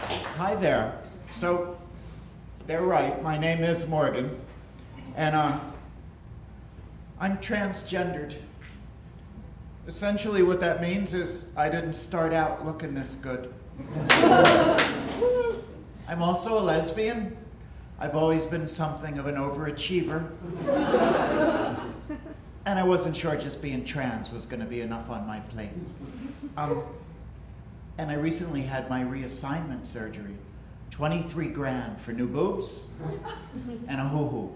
Hi there. So, they're right. My name is Morgan, and I'm transgendered. Essentially, what that means is I didn't start out looking this good. I'm also a lesbian. I've always been something of an overachiever. And I wasn't sure just being trans was going to be enough on my plate. And I recently had my reassignment surgery. 23 grand for new boobs and a hoo-hoo.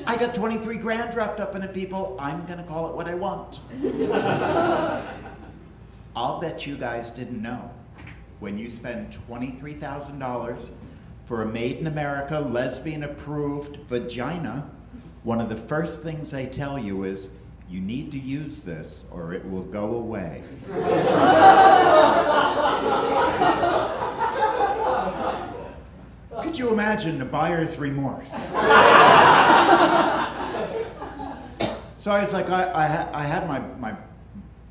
I got 23 grand wrapped up in it, people. I'm going to call it what I want. I'll bet you guys didn't know. When you spend $23,000 for a made-in-America, lesbian-approved vagina, one of the first things they tell you is, you need to use this or it will go away. Could you imagine the buyer's remorse? So I was like, I had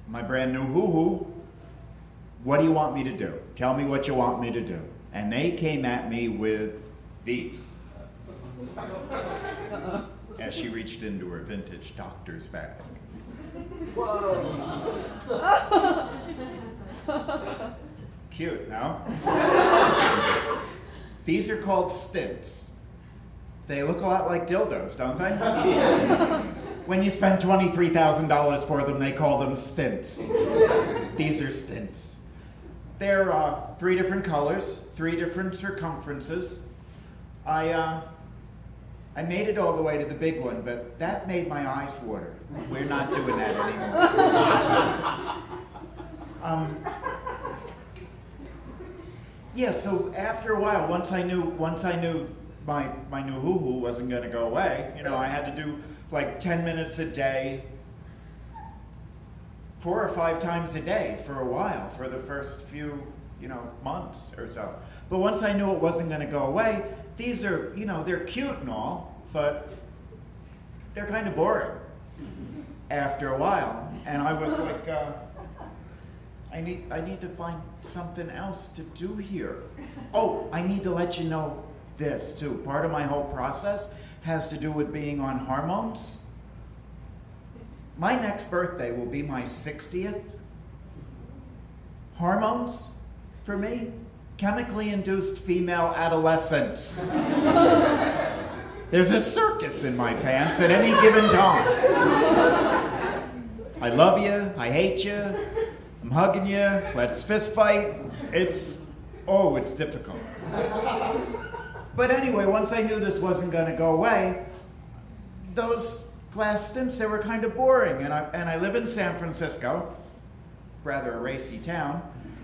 my brand new hoo-hoo. What do you want me to do? Tell me what you want me to do. And they came at me with these. As she reached into her vintage doctor's bag. Whoa. Cute, no? These are called stints. They look a lot like dildos, don't they? When you spend $23,000 for them, they call them stints. These are stints. They're 3 different colors, 3 different circumferences. I made it all the way to the big one, but that made my eyes water. We're not doing that anymore. Yeah, so after a while, once I knew my new hoo-hoo wasn't going to go away, you know, I had to do like 10 minutes a day, 4 or 5 times a day for a while, for the first few, you know, months or so. But once I knew it wasn't going to go away, these are, you know, they're cute and all, but they're kind of boring after a while. And I was like, I need to find something else to do here. Oh, I need to let you know this too. Part of my whole process has to do with being on hormones. My next birthday will be my 60th. Hormones, for me, chemically induced female adolescence. There's a circus in my pants at any given time. I love you, I hate you, I'm hugging you, let's fist fight. It's difficult. But anyway, once I knew this wasn't going to go away, those glass stints, they were kind of boring. And I live in San Francisco, rather a racy town,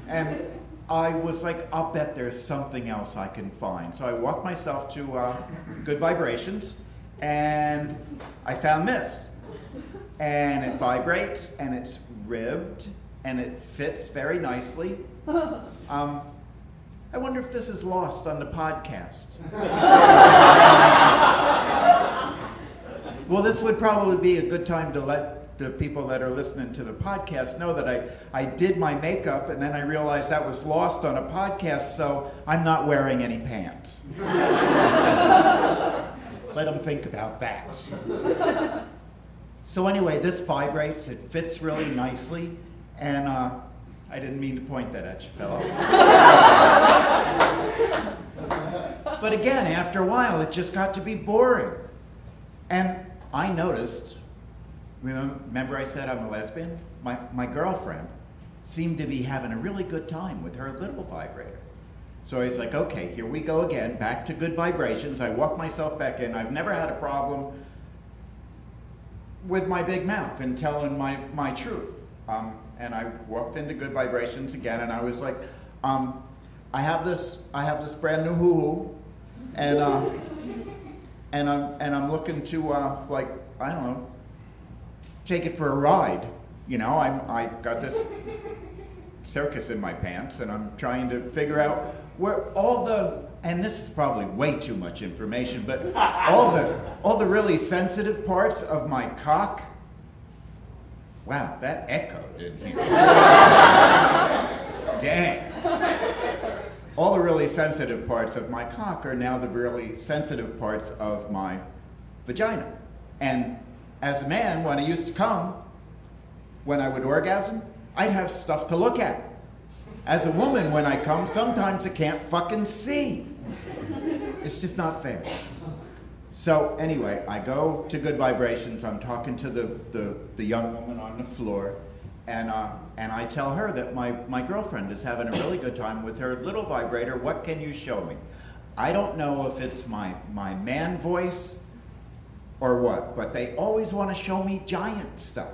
and I was like, I'll bet there's something else I can find. So I walked myself to Good Vibrations, and I found this. And it vibrates, and it's ribbed, and it fits very nicely. I wonder if this is lost on the podcast. Well, this would probably be a good time to let the people that are listening to the podcast know that I did my makeup and then I realized that was lost on a podcast, so I'm not wearing any pants. Let them think about that. So anyway, this vibrates, it fits really nicely, and I didn't mean to point that at you, fellow. But again, after a while, it just got to be boring. And I noticed, remember I said I'm a lesbian? My girlfriend seemed to be having a really good time with her little vibrator. So I was like, okay, here we go again, back to Good Vibrations. I walked myself back in. I've never had a problem with my big mouth and telling my truth. And I walked into Good Vibrations again, and I was like, I have this brand new hoo-hoo, and I'm looking to like, I don't know, take it for a ride. You know, I got this circus in my pants, and I'm trying to figure out where all the, and this is probably way too much information, but all the really sensitive parts of my cock. Wow, that echoed in here. Dang. all the really sensitive parts of my cock are now the really sensitive parts of my vagina. And as a man, when I used to come, when I would orgasm, I'd have stuff to look at. As a woman, when I come, sometimes I can't fucking see. It's just not fair. So anyway, I go to Good Vibrations. I'm talking to the young woman on the floor, and I tell her that my girlfriend is having a really good time with her little vibrator. What can you show me? I don't know if it's my man voice or what, but they always want to show me giant stuff.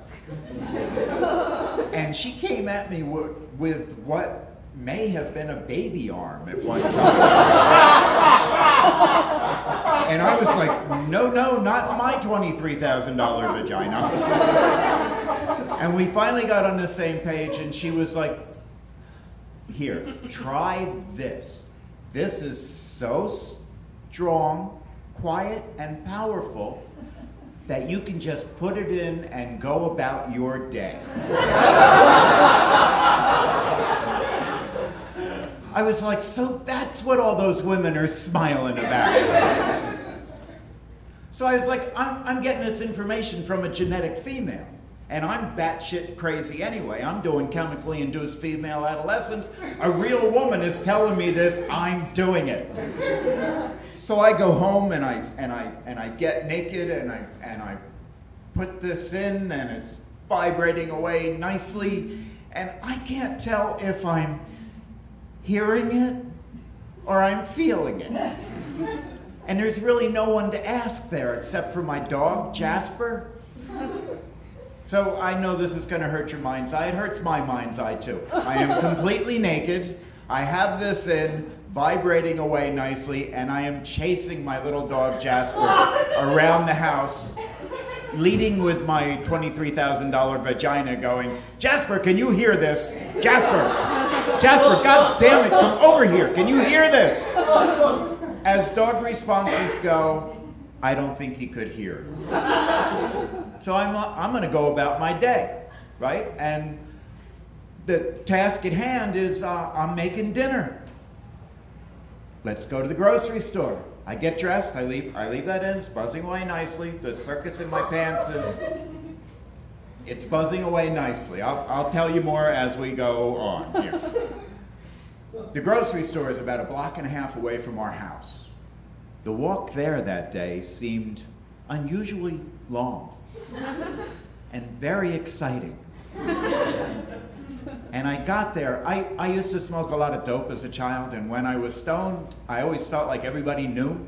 And she came at me with what may have been a baby arm at one time. And I was like, no, not my $23,000 vagina. And we finally got on the same page, and she was like, here, try this. This is so strong, quiet, and powerful that you can just put it in and go about your day. I was like, so that's what all those women are smiling about. So I was like, I'm getting this information from a genetic female. And I'm batshit crazy anyway. I'm doing chemically induced female adolescence. A real woman is telling me this, I'm doing it. So I go home and I get naked and I put this in, and it's vibrating away nicely, and I can't tell if I'm hearing it or I'm feeling it. And there's really no one to ask there except for my dog, Jasper. So I know this is going to hurt your mind's eye. It hurts my mind's eye too. I am completely naked. I have this in, vibrating away nicely, and I am chasing my little dog Jasper around the house, leading with my $23,000 vagina going, Jasper, can you hear this? Jasper, God damn it, come over here. Can you hear this? As dog responses go, I don't think he could hear. So I'm going to go about my day, right? And the task at hand is I'm making dinner. Let's go to the grocery store. I get dressed, I leave that in, it's buzzing away nicely. The circus in my pants it's buzzing away nicely. I'll tell you more as we go on here. The grocery store is about 1.5 blocks away from our house. The walk there that day seemed unusually long and very exciting. And I got there, I used to smoke a lot of dope as a child, and when I was stoned, I always felt like everybody knew.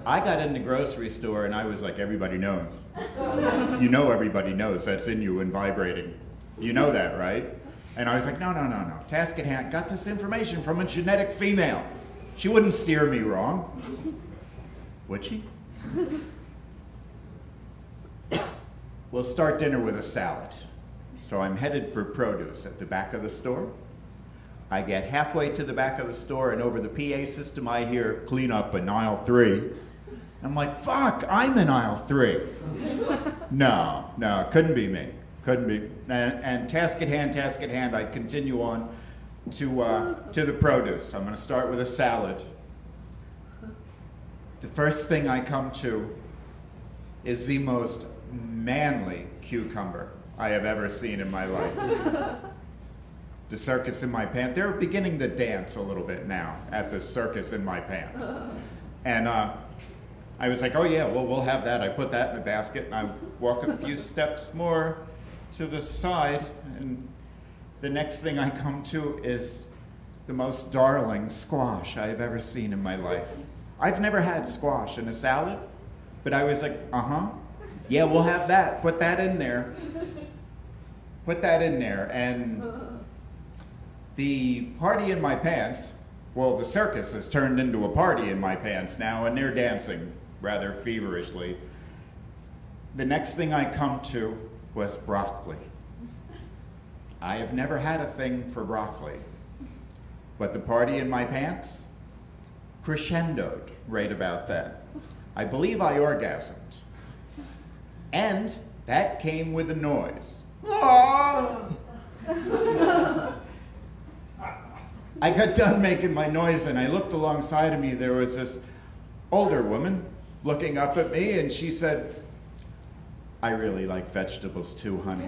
I got in the grocery store and I was like, everybody knows. You know everybody knows that's in you and vibrating. You know that, right? And I was like, no. Task at hand, got this information from a genetic female. She wouldn't steer me wrong. Would she? We'll start dinner with a salad. So I'm headed for produce at the back of the store. I get halfway to the back of the store, and over the PA system I hear, clean up in aisle 3. I'm like, fuck, I'm in aisle 3. No, couldn't be me. Couldn't be. And task at hand, I continue on to the produce. I'm going to start with a salad. The first thing I come to is the most manly cucumber I have ever seen in my life. The circus in my pants. They're beginning to dance a little bit now at the circus in my pants. And I was like, oh yeah, well, we'll have that. I put that in a basket, and I walk a few steps more to the side, and the next thing I come to is the most darling squash I have ever seen in my life. I've never had squash in a salad, but I was like, yeah, we'll have that. Put that in there. Put that in there. And the party in my pants, well, the circus has turned into a party in my pants now, and they're dancing rather feverishly. The next thing I come to was broccoli. I have never had a thing for broccoli, but the party in my pants crescendoed right about then. I believe I orgasmed. And that came with a noise. I I got done making my noise and I looked alongside of me. There was this older woman looking up at me and she said, "I really like vegetables too, honey."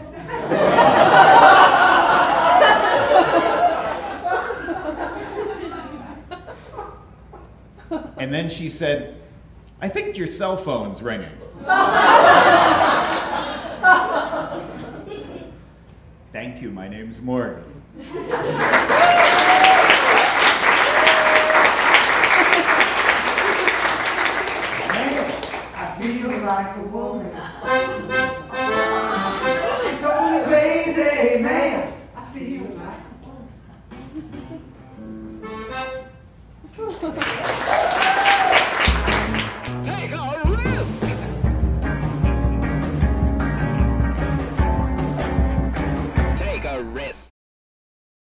And then she said, "I think your cell phone's ringing." Thank you, my name's Morgan.